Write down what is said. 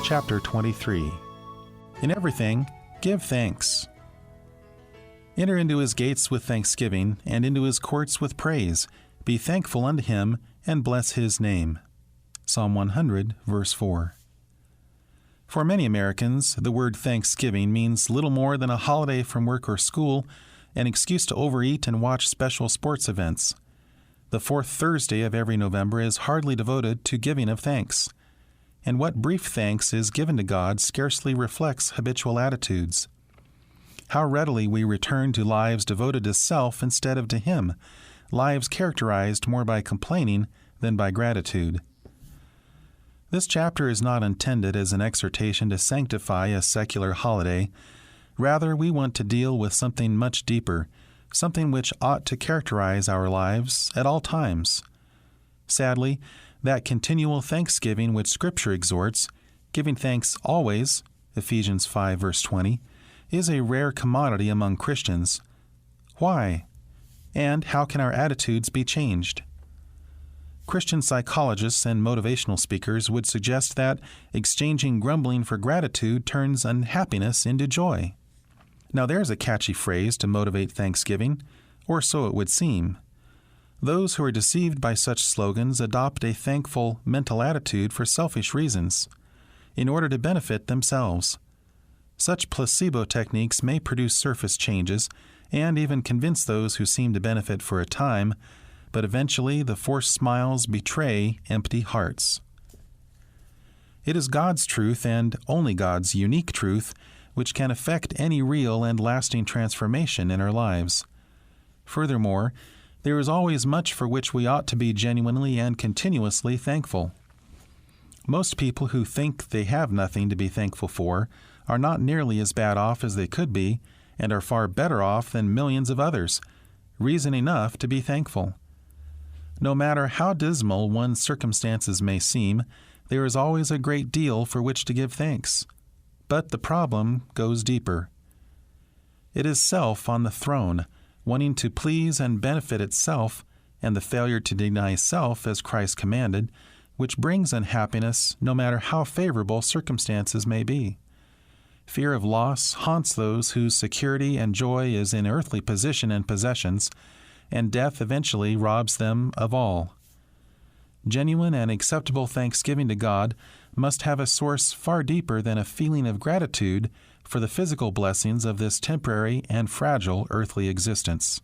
Chapter 23. In everything, give thanks. Enter into his gates with thanksgiving, and into his courts with praise. Be thankful unto him, and bless his name. Psalm 100, verse 4. For many Americans, the word Thanksgiving means little more than a holiday from work or school, an excuse to overeat and watch special sports events. The fourth Thursday of every November is hardly devoted to giving of thanks, and what brief thanks is given to God scarcely reflects habitual attitudes. How readily we return to lives devoted to self instead of to Him, lives characterized more by complaining than by gratitude. This chapter is not intended as an exhortation to sanctify a secular holiday. Rather, we want to deal with something much deeper, something which ought to characterize our lives at all times. Sadly, that continual thanksgiving which Scripture exhorts, giving thanks always, Ephesians 5, verse 20, is a rare commodity among Christians. Why? And how can our attitudes be changed? Christian psychologists and motivational speakers would suggest that exchanging grumbling for gratitude turns unhappiness into joy. Now there's a catchy phrase to motivate thanksgiving, or so it would seem. Those who are deceived by such slogans adopt a thankful mental attitude for selfish reasons, in order to benefit themselves. Such placebo techniques may produce surface changes and even convince those who seem to benefit for a time, but eventually the forced smiles betray empty hearts. It is God's truth, and only God's unique truth, which can affect any real and lasting transformation in our lives. Furthermore, there is always much for which we ought to be genuinely and continuously thankful. Most people who think they have nothing to be thankful for are not nearly as bad off as they could be, and are far better off than millions of others, reason enough to be thankful. No matter how dismal one's circumstances may seem, there is always a great deal for which to give thanks. But the problem goes deeper. It is self on the throne, wanting to please and benefit itself, and the failure to deny self as Christ commanded, which brings unhappiness no matter how favorable circumstances may be. Fear of loss haunts those whose security and joy is in earthly position and possessions, and death eventually robs them of all. Genuine and acceptable thanksgiving to God must have a source far deeper than a feeling of gratitude for the physical blessings of this temporary and fragile earthly existence.